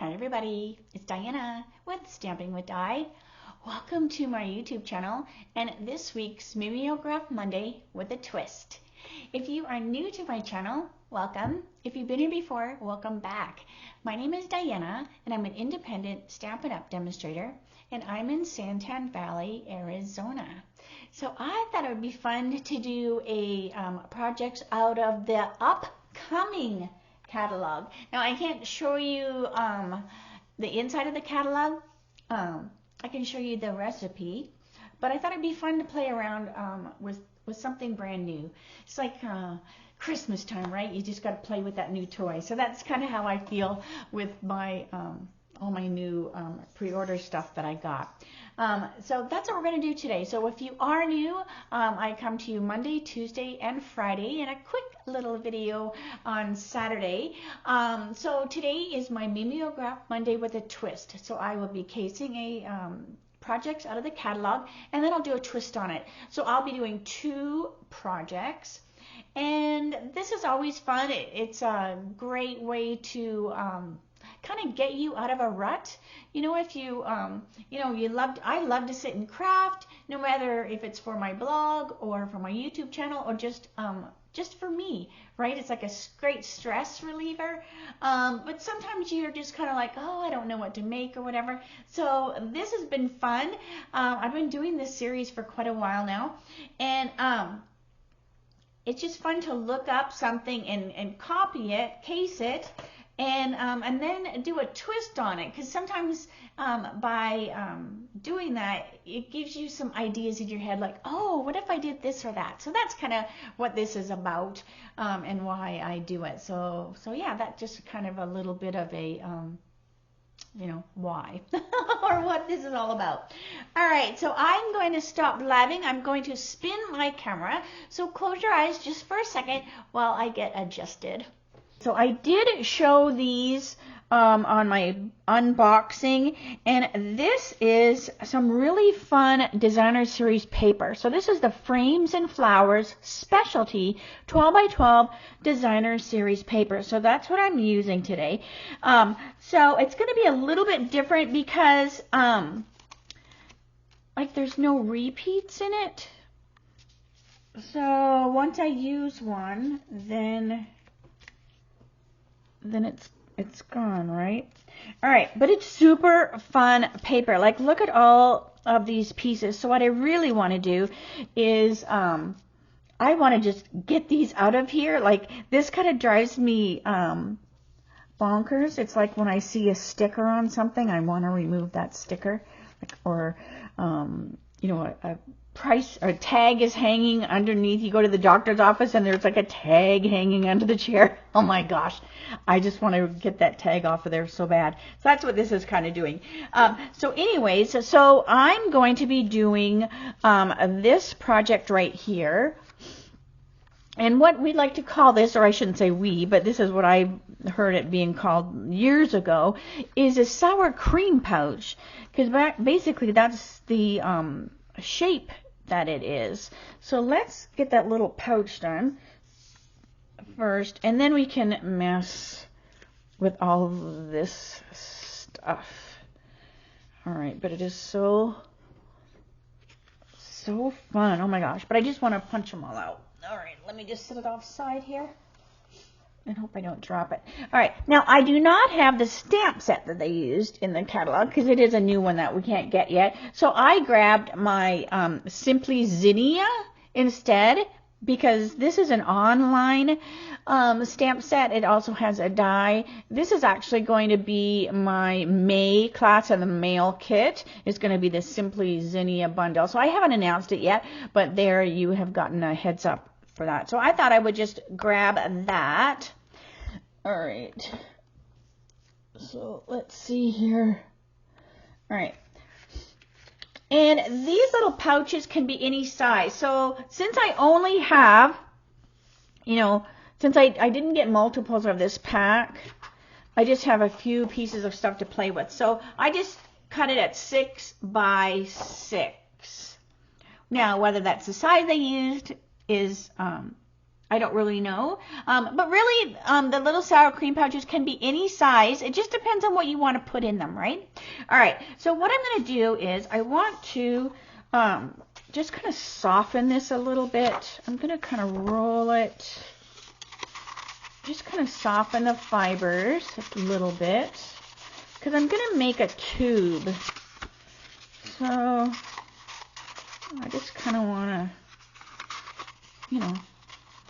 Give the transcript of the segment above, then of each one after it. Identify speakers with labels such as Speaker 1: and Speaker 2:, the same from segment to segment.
Speaker 1: Hi everybody, it's Diana with Stamping with Di. Welcome to my YouTube channel and this week's Mimeograph Monday with a twist. If you are new to my channel, welcome. If you've been here before, welcome back. My name is Diana and I'm an independent Stampin' Up demonstrator and I'm in Santan Valley, Arizona. So I thought it would be fun to do a projects out of the upcoming catalog. Now I can't show you the inside of the catalog. I can show you the recipe, but I thought it'd be fun to play around with something brand new. It's like Christmas time, right? You just got to play with that new toy. So that's kind of how I feel with my all my new pre-order stuff that I got. So that's what we're going to do today. So if you are new, I come to you Monday, Tuesday, and Friday, and a quick little video on Saturday. So today is my Mimeograph Monday with a twist. So I will be casing a projects out of the catalog, and then I'll do a twist on it. So I'll be doing 2 projects. And this is always fun. It's a great way to kind of get you out of a rut. You know, if you, I love to sit and craft, no matter if it's for my blog or for my YouTube channel or just for me, right? It's like a great stress reliever. But sometimes you're just kind of like, oh, I don't know what to make or whatever. So this has been fun. I've been doing this series for quite a while now. And it's just fun to look up something and copy it, case it, and then do a twist on it, because sometimes by doing that, it gives you some ideas in your head, like, oh, what if I did this or that? So that's kind of what this is about, and why I do it. So yeah, that's just kind of a little bit of a why or what this is all about. All right, so I'm going to stop blabbing. I'm going to spin my camera. So close your eyes just for a second while I get adjusted. So I did show these on my unboxing, and this is some really fun designer series paper. So this is the Frames and Flowers Specialty 12x12 designer series paper. So that's what I'm using today. So it's going to be a little bit different because like there's no repeats in it. So once I use one, then it's gone, right? All right, but it's super fun paper. Like, look at all of these pieces. So what I really want to do is I want to just get these out of here. Like, this kind of drives me bonkers. It's like when I see a sticker on something, I want to remove that sticker, like, or a price or tag is hanging underneath. You go to the doctor's office and there's like a tag hanging under the chair. Oh my gosh, I just want to get that tag off of there so bad. So that's what this is kind of doing. So anyways, so I'm going to be doing this project right here. And what we'd like to call this, or I shouldn't say we, but this is what I heard it being called years ago, is a sour cream pouch. Because basically that's the shape that it is. So let's get that little pouch done first, and then we can mess with all of this stuff. All right, but it is so fun. Oh my gosh, but I just want to punch them all out. All right, let me just set it offside here and hope I don't drop it. All right, now I do not have the stamp set that they used in the catalog because it is a new one that we can't get yet. So I grabbed my Simply Zinnia instead, because this is an online stamp set. It also has a die. This is actually going to be my May class of the mail kit. It's going to be the Simply Zinnia bundle. So I haven't announced it yet, but there you have gotten a heads up for that. So I thought I would just grab that. All right. So let's see here. All right. And these little pouches can be any size. So since I only have, since I didn't get multiples of this pack, I just have a few pieces of stuff to play with. So I just cut it at 6 by 6. Now, whether that's the size I used is I don't really know. But really, the little sour cream pouches can be any size. It just depends on what you want to put in them, right? All right, so what I'm going to do is I want to just kind of soften this a little bit. I'm going to kind of roll it. Just kind of soften the fibers a little bit because I'm going to make a tube. So I just kind of want to, you know,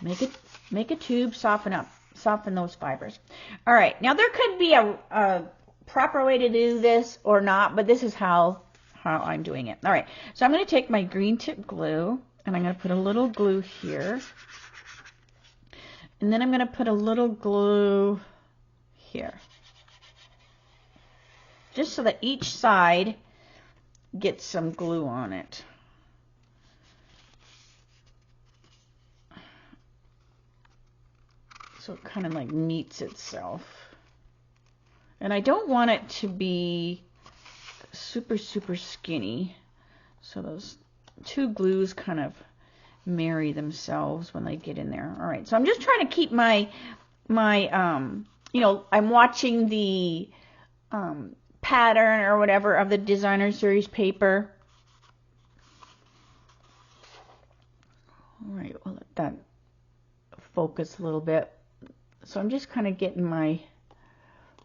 Speaker 1: make a tube, soften those fibers. All right, now there could be a proper way to do this or not, but this is how I'm doing it. All right, so I'm going to take my green tip glue and I'm going to put a little glue here. And then I'm going to put a little glue here. Just so that each side gets some glue on it. So it kind of like meets itself. And I don't want it to be super, super skinny. So those two glues kind of marry themselves when they get in there. All right, so I'm just trying to keep my you know, I'm watching the pattern or whatever of the designer series paper. All right, we'll let that focus a little bit. So I'm just kind of getting my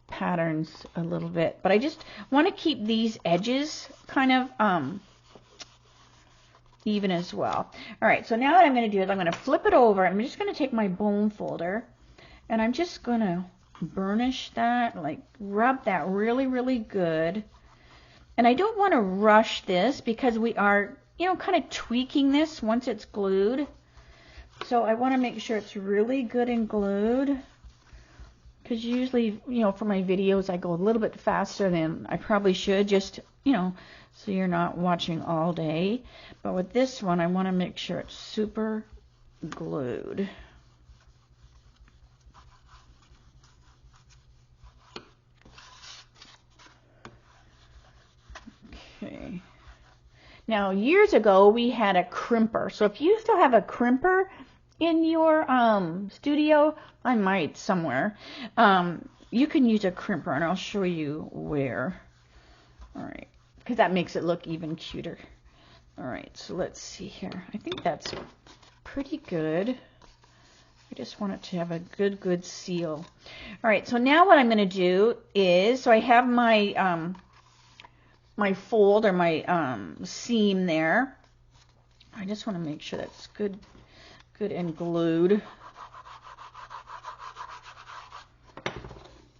Speaker 1: patterns a little bit, but I just want to keep these edges kind of even as well. All right, so now what I'm going to do is I'm going to flip it over. I'm just going to take my bone folder and I'm just going to burnish that, like rub that really, really good. And I don't want to rush this because we are, you know, kind of tweaking this once it's glued. So I want to make sure it's really good and glued. Because usually, you know, for my videos, I go a little bit faster than I probably should, just, you know, so you're not watching all day. But with this one, I want to make sure it's super glued. Okay. Now, years ago, we had a crimper. So if you still have a crimper in your studio, I might somewhere, you can use a crimper, and I'll show you where. All right, because that makes it look even cuter. All right, so let's see here. I think that's pretty good. I just want it to have a good seal. All right, so now what I'm going to do is, so I have my my fold or my seam there. I just want to make sure that's good and glued.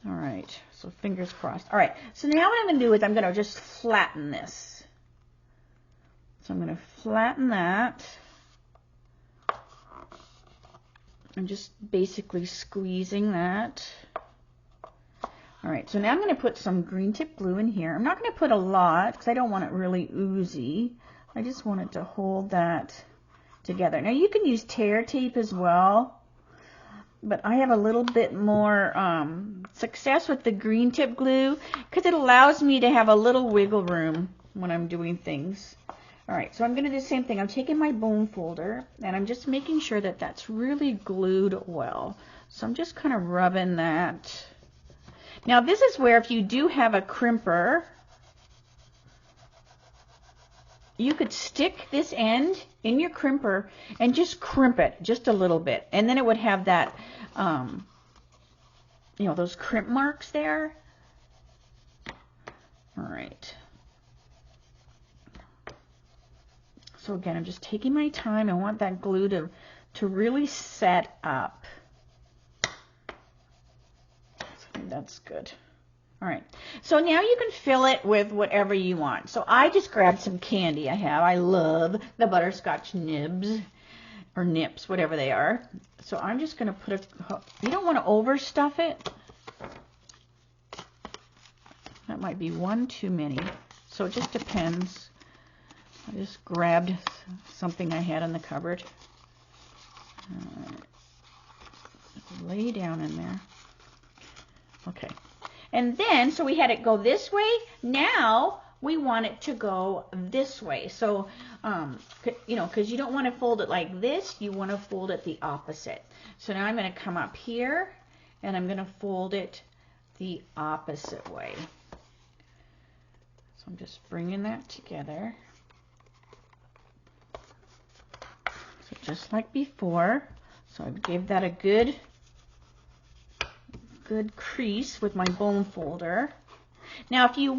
Speaker 1: All right, so fingers crossed. All right, so now what I'm going to do is I'm going to just flatten this. So I'm going to flatten that. I'm just basically squeezing that. All right, so now I'm going to put some green tip glue in here. I'm not going to put a lot because I don't want it really oozy. I just want it to hold that together. Now you can use tear tape as well, but I have a little bit more success with the green tip glue because it allows me to have a little wiggle room when I'm doing things. All right, so I'm going to do the same thing. I'm taking my bone folder and I'm just making sure that that's really glued well. So I'm just kind of rubbing that. Now this is where if you do have a crimper, you could stick this end in your crimper and just crimp it just a little bit. And then it would have that, you know, those crimp marks there. All right. So again, I'm just taking my time. I want that glue to really set up. So that's good. All right, so now you can fill it with whatever you want. So I just grabbed some candy I love the butterscotch nibs or nips, whatever they are. So I'm just going to put you don't want to overstuff it. That might be one too many. So it just depends. I just grabbed something I had in the cupboard. Lay down in there. Okay. And then, so we had it go this way. Now, we want it to go this way. So, you know, because you don't want to fold it like this, you want to fold it the opposite. So now I'm going to come up here and I'm going to fold it the opposite way. So I'm just bringing that together. So just like before. So I gave that a good crease with my bone folder. Now if you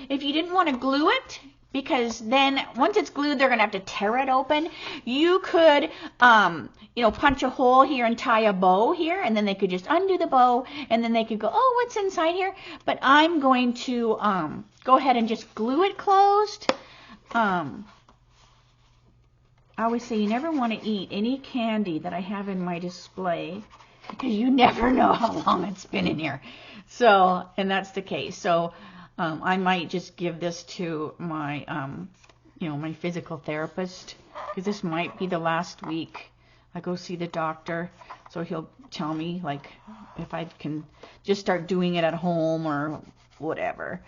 Speaker 1: didn't want to glue it, because then once it's glued they're going to have to tear it open, you could you know, punch a hole here and tie a bow here, and then they could just undo the bow and then they could go, oh, what's inside here? But I'm going to go ahead and just glue it closed. I always say you never want to eat any candy that I have in my display, because you never know how long it's been in here. So, and that's the case. So I might just give this to my, you know, my physical therapist, because this might be the last week I go see the doctor. So he'll tell me, like, if I can just start doing it at home or whatever.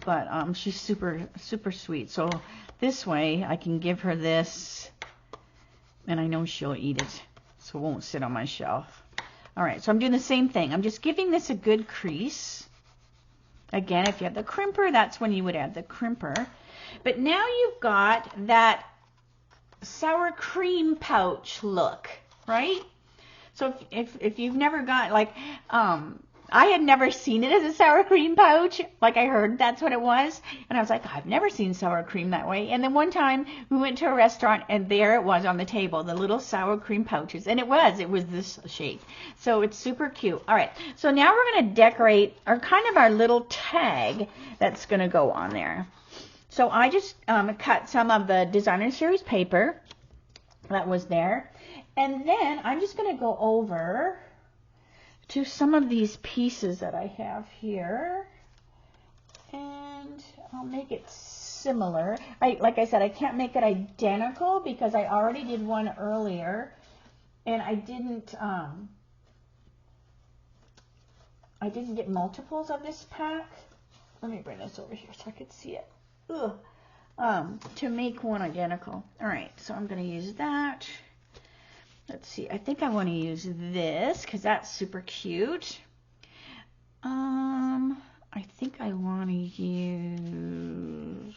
Speaker 1: But she's super, super sweet. So this way I can give her this, and I know she'll eat it, so it won't sit on my shelf. All right, so I'm doing the same thing. I'm just giving this a good crease. Again, if you have the crimper, that's when you would add the crimper. But now you've got that sour cream pouch look, right? So if you've never got, like, I had never seen it as a sour cream pouch. Like, I heard that's what it was. And I was like, I've never seen sour cream that way. And then one time we went to a restaurant and there it was on the table, the little sour cream pouches. And it was this shape. So it's super cute. All right. So now we're going to decorate our little tag that's going to go on there. So I just cut some of the designer series paper that was there. And then I'm just going to go over to some of these pieces that I have here, and I'll make it similar. Like I said, I can't make it identical because I already did one earlier, and I didn't get multiples of this pack. Let me bring this over here so I could see it. To make one identical. All right, so I'm going to use that. Let's see, I think I want to use this because that's super cute. I think I want to use,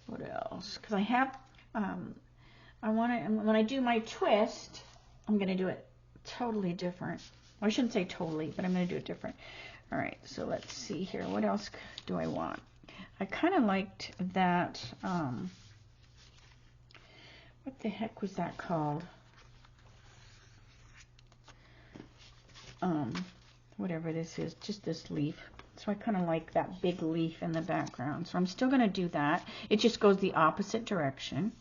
Speaker 1: what else? Because I have, I want to, when I do my twist, I'm going to do it totally different. Well, I shouldn't say totally, but I'm going to do it different. All right, so let's see here. What else do I want? I kind of liked that, what the heck was that called? Whatever this is, just this leaf. So I kind of like that big leaf in the background. So I'm still going to do that. It just goes the opposite direction.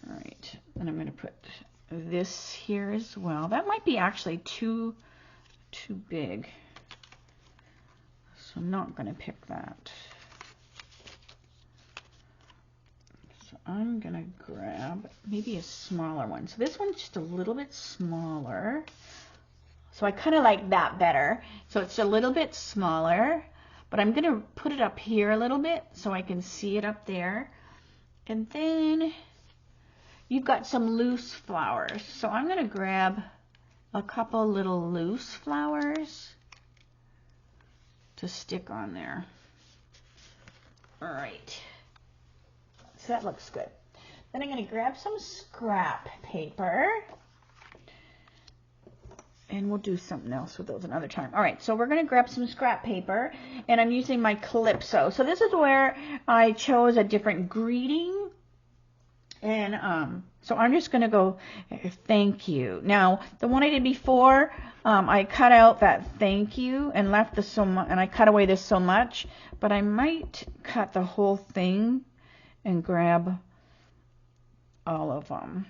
Speaker 1: All right, and I'm going to put this here as well. That might be actually too big. So I'm not going to pick that. I'm going to grab maybe a smaller one. So this one's just a little bit smaller. So I kind of like that better. So it's a little bit smaller, but I'm going to put it up here a little bit so I can see it up there. And then you've got some loose flowers. So I'm going to grab a couple little loose flowers to stick on there. All right. So that looks good. Then I'm going to grab some scrap paper. And we'll do something else with those another time. All right, so we're going to grab some scrap paper. And I'm using my Calypso. So this is where I chose a different greeting. And so I'm just going to go, thank you. Now, the one I did before, I cut out that thank you and left this so much. And I cut away this so much. But I might cut the whole thing and grab all of them.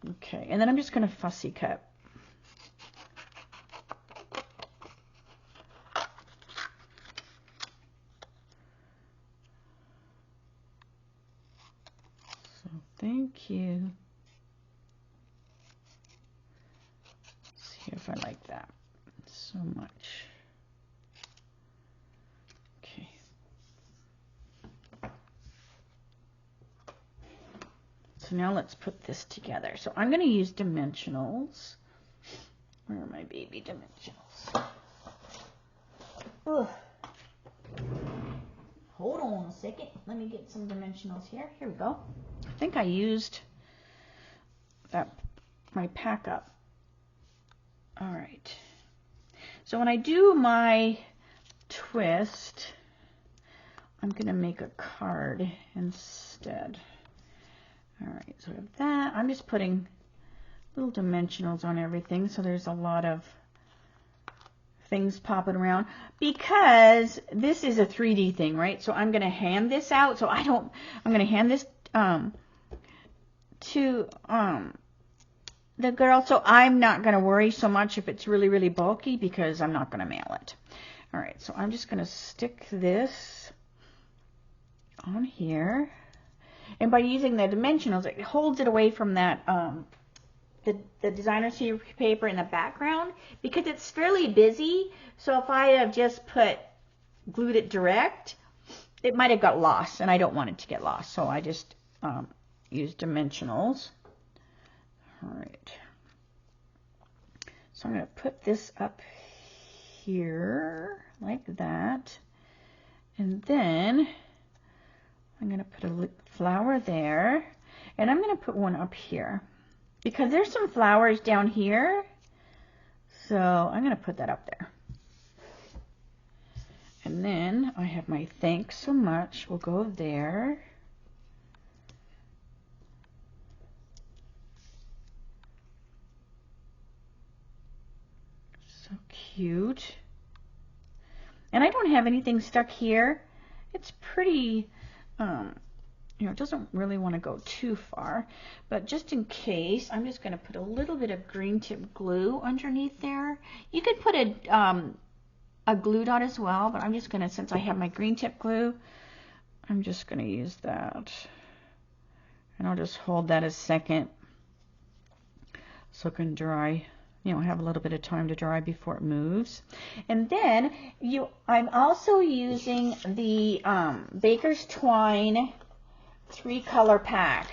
Speaker 1: Okay, and then I'm just going to fussy cut. So thank you. Let's see if I like that so much. So now let's put this together. So I'm going to use dimensionals. Where are my baby dimensionals? Ugh. Hold on a second. Let me get some dimensionals here. Here we go. I think I used my pack up. All right. So when I do my twist, I'm going to make a card instead. All right, so I have that. I'm just putting little dimensionals on everything, so there's a lot of things popping around, because this is a 3D thing, right? So I'm going to hand this out. So I'm going to hand this to the girl. So I'm not going to worry so much if it's really, really bulky, because I'm not going to mail it. All right, so I'm just going to stick this on here. And by using the dimensionals, it holds it away from that the designer series paper in the background, because it's fairly busy. So if I have just glued it direct, it might have got lost, and I don't want it to get lost. So I just use dimensionals. All right. So I'm going to put this up here like that, and then I'm going to put a flower there, and I'm going to put one up here, because there's some flowers down here. So I'm going to put that up there. And then I have my thanks so much will go there. So cute. And I don't have anything stuck here. It's pretty, you know, it doesn't really want to go too far, but just in case, I'm just going to put a little bit of green tip glue underneath there. You could put a glue dot as well, but I'm just going to, since I have my green tip glue, I'm just going to use that. And I'll just hold that a second so it can dry, you know, have a little bit of time to dry before it moves. And then I'm also using the Baker's Twine 3-color pack.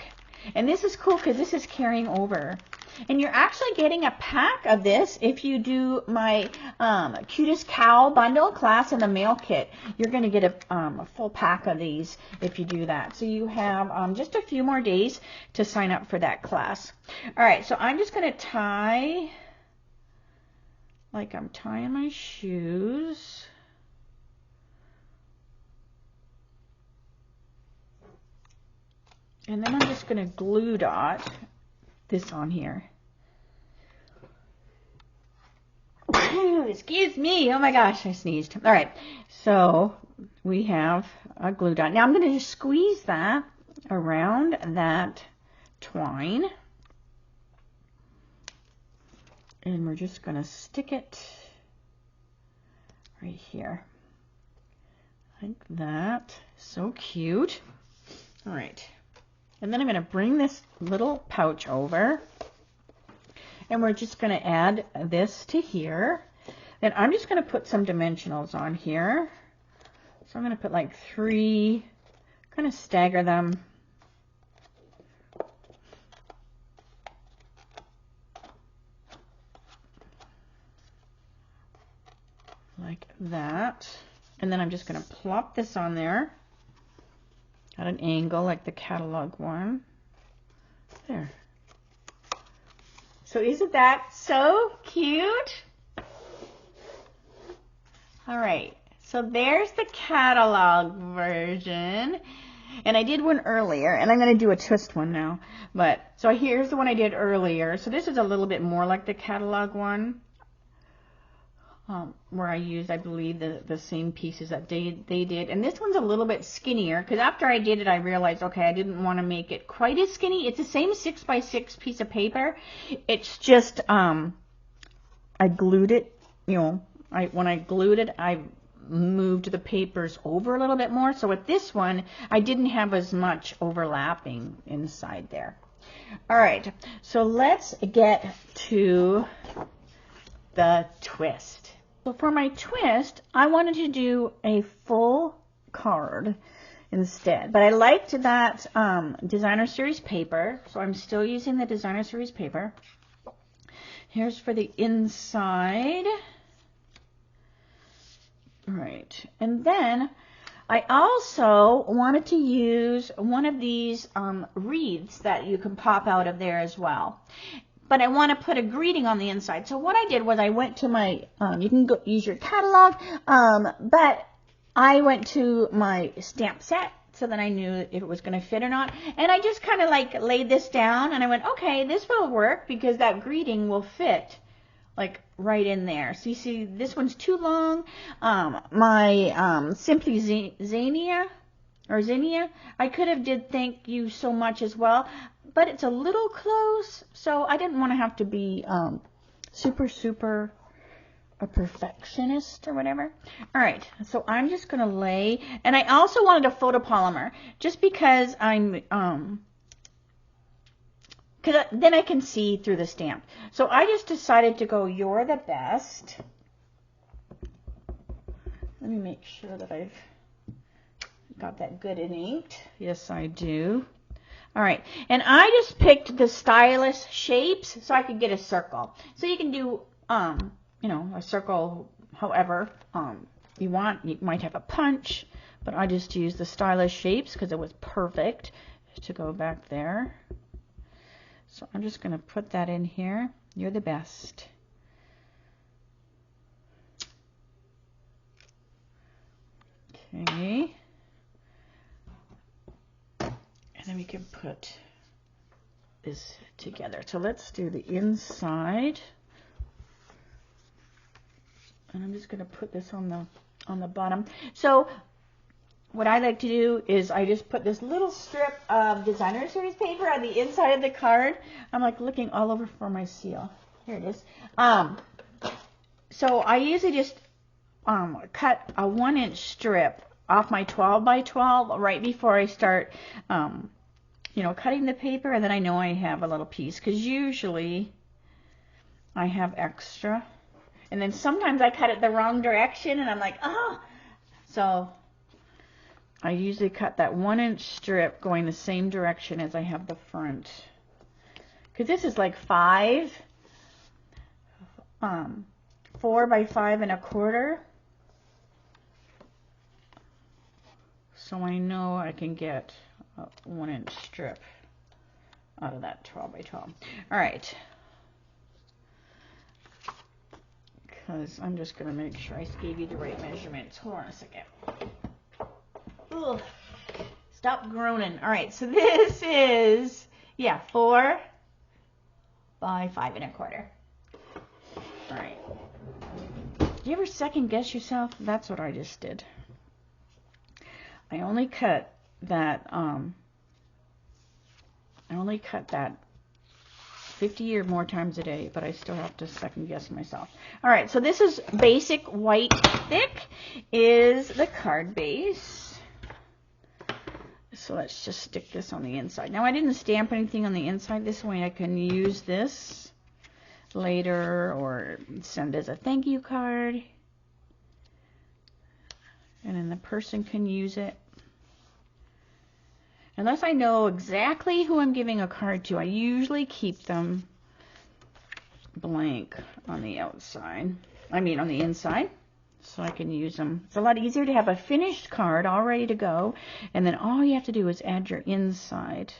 Speaker 1: And this is cool because this is carrying over. And you're actually getting a pack of this if you do my Cutest Cow bundle class in the mail kit. You're going to get a full pack of these if you do that. So you have just a few more days to sign up for that class. All right, so I'm just going to tie like I'm tying my shoes. And then I'm just going to glue dot this on here. Excuse me. Oh my gosh, I sneezed. All right. So we have a glue dot. Now I'm going to just squeeze that around that twine. And we're just going to stick it right here. Like that. So cute. All right. And then I'm going to bring this little pouch over, and we're just going to add this to here. Then I'm just going to put some dimensionals on here. So I'm going to put like 3, kind of stagger them. Like that. And then I'm just going to plop this on there at an angle like the catalog one. There. So isn't that so cute? All right, so there's the catalog version. And I did one earlier, and I'm going to do a twist one now. But so here's the one I did earlier. So this is a little bit more like the catalog one, where I used, I believe, the same pieces that they did. And this one's a little bit skinnier, because after I did it, I realized, okay, I didn't want to make it quite as skinny. It's the same 6x6 piece of paper. It's just, I glued it, you know, when I glued it, I moved the papers over a little bit more. So with this one, I didn't have as much overlapping inside there. All right, so let's get to the twist. So for my twist, I wanted to do a full card, instead. But I liked that Designer Series paper, so I'm still using the Designer Series paper. Here's for the inside. Right, and then I also wanted to use one of these wreaths that you can pop out of there as well. But I want to put a greeting on the inside. So what I did was I went to my, you can go use your catalog, but I went to my stamp set so that I knew if it was going to fit or not. And I just kind of like laid this down and I went, okay, this will work because that greeting will fit like right in there. So you see, this one's too long. My Simply Zinnia, I could have did thank you so much as well, but it's a little close, so I didn't want to have to be super a perfectionist or whatever. All right, so I'm just going to lay, and I also wanted a photopolymer just because I'm because then I can see through the stamp. So I just decided to go You're the Best. Let me make sure that I've got that good and inked. Yes, I do. All right, and I just picked the stylish shapes so I could get a circle. So you can do, you know, a circle however you want. You might have a punch, but I just used the stylish shapes because it was perfect to go back there. So I'm just going to put that in here. You're the best. Okay. And then we can put this together. So let's do the inside. And I'm just going to put this on the bottom. So what I like to do is I just put this little strip of Designer Series paper on the inside of the card. I'm like looking all over for my seal. Here it is. So I usually just cut a 1-inch strip off my 12 by 12 right before I start, you know, cutting the paper, and then I know I have a little piece because usually I have extra. And then sometimes I cut it the wrong direction and I'm like, oh. So I usually cut that 1-inch strip going the same direction as I have the front. Because this is like 4 by 5 1/4. So I know I can get a 1-inch strip out of that 12 by 12. All right. Because I'm just going to make sure I gave you the right measurements. Hold on a second. Ugh. Stop groaning. All right, so this is, yeah, 4 by 5 1/4. All right. Do you ever second guess yourself? That's what I just did. I only cut that 50 or more times a day, but I still have to second guess myself. All right, so this is basic white thick is the card base. So let's just stick this on the inside. Now I didn't stamp anything on the inside. This way I can use this later or send as a thank you card. And then the person can use it. Unless I know exactly who I'm giving a card to, I usually keep them blank on the outside. I mean on the inside. So I can use them. It's a lot easier to have a finished card all ready to go. And then all you have to do is add your inside.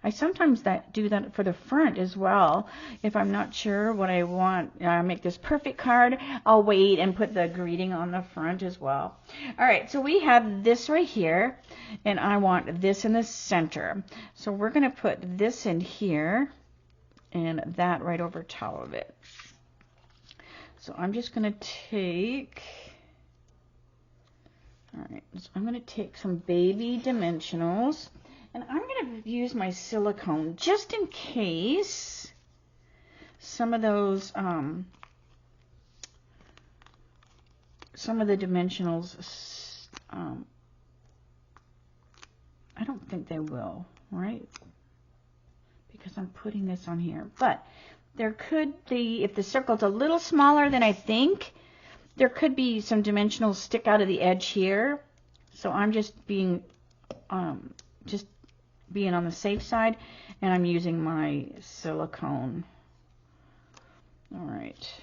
Speaker 1: I sometimes do that for the front as well. If I'm not sure what I want, make this perfect card, I'll wait and put the greeting on the front as well. All right, so we have this right here, and I want this in the center. So we're going to put this in here and that right over top of it. So I'm just going to take, all right, so I'm going to take some baby dimensionals. And I'm going to use my silicone just in case some of those, some of the dimensionals, I don't think they will, right? Because I'm putting this on here. But there could be, if the circle's a little smaller than I think, there could be some dimensionals stick out of the edge here. So I'm just being
Speaker 2: just being on the safe side, and I'm using my silicone. All right.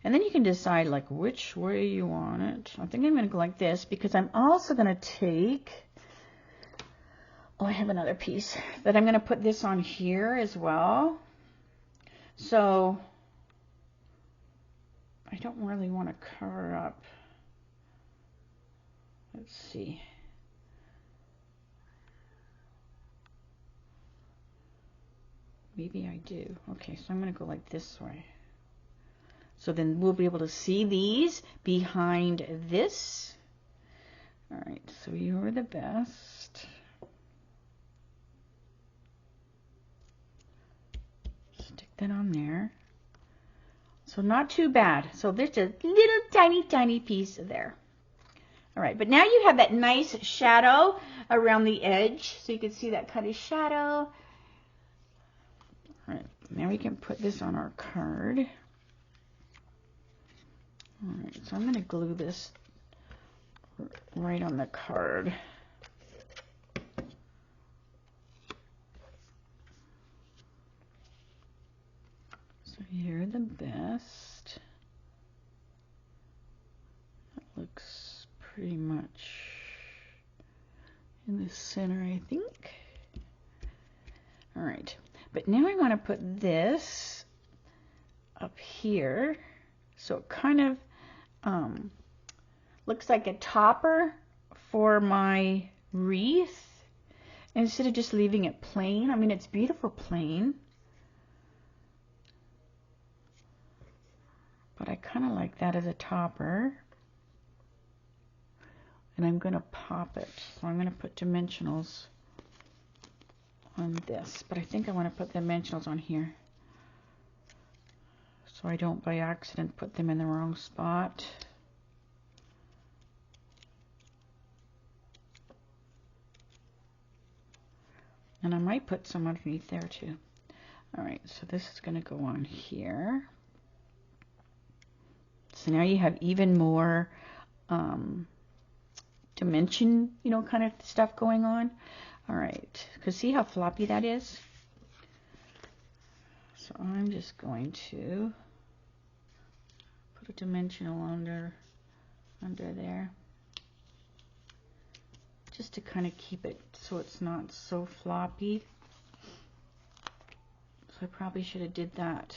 Speaker 2: And then you can decide like which way you want it. I think I'm going to go like this because I'm also going to take, oh, I have another piece that I'm going to put this on here as well. So I don't really want to cover up. Let's see. Maybe I do. Okay, so I'm going to go like this way. So then we'll be able to see these behind this. All right, so you're the best. Stick that on there. So not too bad. So there's a little tiny piece there. All right, but now you have that nice shadow around the edge. So you can see that kind of shadow. All right, now we can put this on our card. All right, so I'm going to glue this right on the card. So you're the best. That looks pretty much in the center, I think. All right, but now I want to put this up here. So it kind of looks like a topper for my wreath instead of just leaving it plain. I mean, it's beautiful plain, but I kind of like that as a topper. And I'm going to pop it. So I'm going to put dimensionals on this, but I think I want to put dimensionals on here, so I don't by accident put them in the wrong spot. And I might put some underneath there too. All right, so this is going to go on here. So now you have even more dimension, you know, kind of stuff going on. All right, because see how floppy that is? So I'm just going to put a dimensional under there, just to kind of keep it so it's not so floppy. So I probably should have did that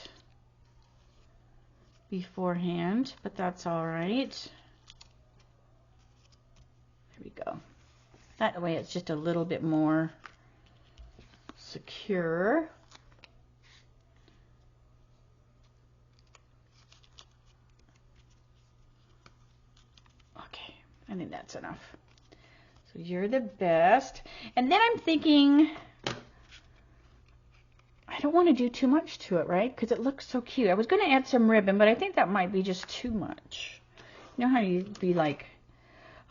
Speaker 2: beforehand, but that's all right. There we go. That way it's just a little bit more secure. Okay, I think that's enough. So you're the best. And then I'm thinking, I don't want to do too much to it, right? Because it looks so cute. I was going to add some ribbon, but I think that might be just too much. You know how you'd be like,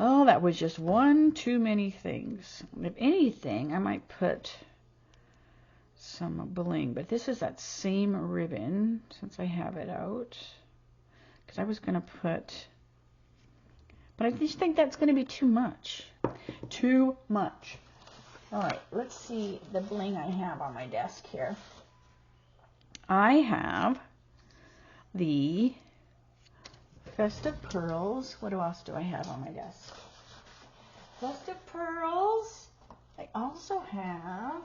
Speaker 2: oh, that was just one too many things. If anything, I might put some bling, but this is that same ribbon since I have it out. Because I was going to put, but I just think that's going to be too much. Too much. All right, let's see the bling I have on my desk here. I have the Festive Pearls. What else do I have on my desk? Festive Pearls. I also have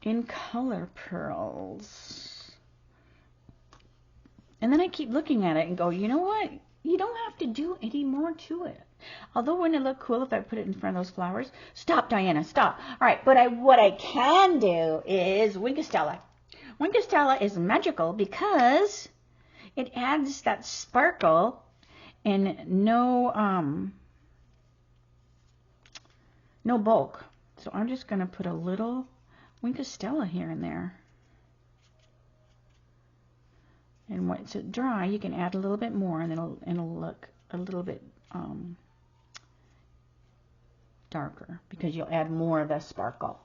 Speaker 2: In Color Pearls. And then I keep looking at it and go, you know what? You don't have to do any more to it. Although wouldn't it look cool if I put it in front of those flowers? Stop, Diana, stop. All right, but what I can do is Winkostella. Winkostella is magical because it adds that sparkle and no bulk. So I'm just going to put a little Winkostella here and there. And once it's dry, you can add a little bit more, and it'll look a little bit darker because you'll add more of the sparkle.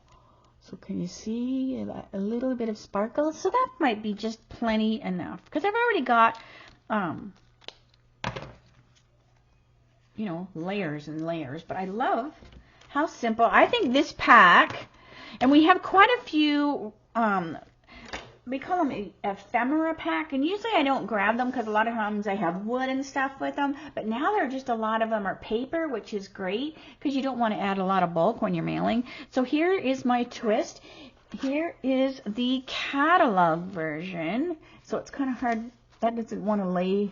Speaker 2: So can you see a little bit of sparkle? So that might be just plenty enough because I've already got you know, layers and layers. But I love how simple. I think this pack, and we have quite a few, we call them ephemera pack, and usually I don't grab them because a lot of times I have wood and stuff with them, but now there are just a lot of them are paper, which is great because you don't want to add a lot of bulk when you're mailing. So here is my twist. Here is the catalog version. So it's kind of hard, that doesn't want to lay.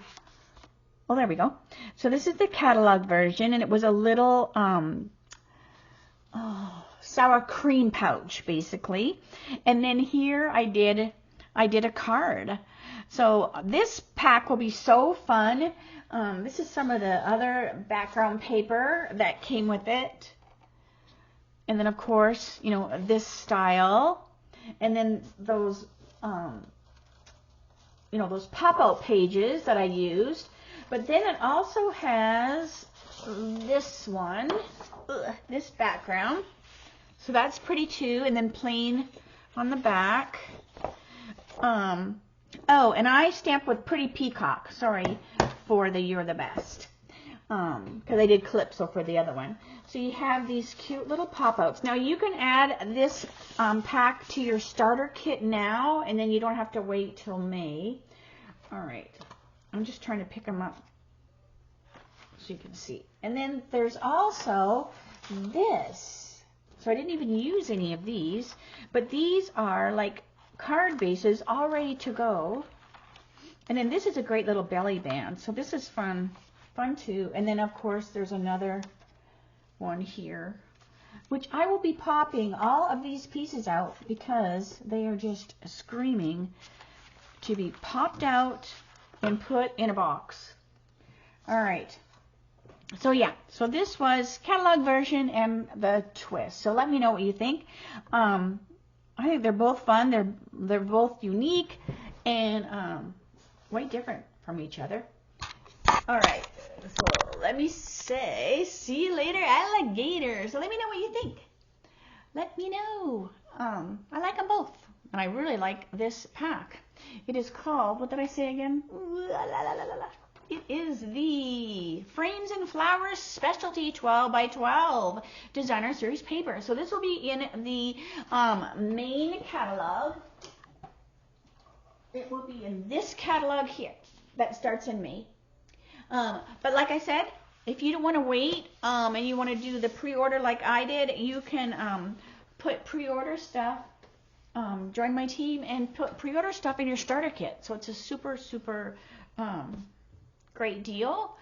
Speaker 2: Oh, there we go. So this is the catalog version, and it was a little sour cream pouch, basically. And then here I did a card. So this pack will be so fun. This is some of the other background paper that came with it. And then, of course, you know, this style. And then those, you know, those pop-out pages that I used. But then it also has this one, this background. So that's pretty too. And then plain on the back. Oh, and I stamped with Pretty Peacock. Sorry for the You're the Best. Because I did Calypso for the other one. So you have these cute little pop-outs. Now you can add this pack to your starter kit now, and then you don't have to wait till May. All right. I'm just trying to pick them up so you can see. And then there's also this. So I didn't even use any of these, but these are like card bases all ready to go. And then this is a great little belly band. So this is fun too. And then of course there's another one here, which I will be popping all of these pieces out because they are just screaming to be popped out and put in a box. All right. So yeah, so this was catalog version and the twist. So let me know what you think. I think they're both fun. They're both unique and way different from each other. All right, so let me say, see you later, alligator. So let me know what you think. Let me know. I like them both, and I really like this pack. It is called, what did I say again? It is the Frames and Flowers Specialty 12 by 12 Designer Series paper. So this will be in the main catalog. It will be in this catalog here that starts in May. But like I said, if you don't want to wait and you want to do the pre-order like I did, you can put pre-order stuff, join my team and put pre-order stuff in your starter kit. So it's a super, super great deal.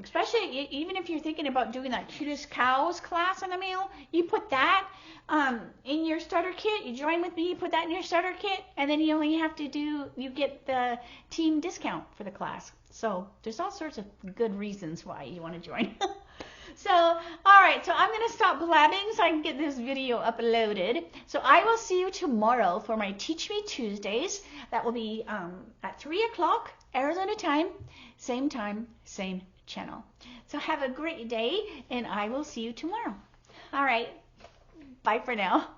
Speaker 2: Especially even if you're thinking about doing that Cutest Cows class in the mail, you put that in your starter kit. You join with me, you put that in your starter kit, and then you only have to you get the team discount for the class. So there's all sorts of good reasons why you want to join. So, all right, so I'm going to stop blabbing so I can get this video uploaded. So I will see you tomorrow for my Teach Me Tuesdays. That will be at 3 o'clock Arizona time, same channel. So have a great day, and I will see you tomorrow. All right, bye for now.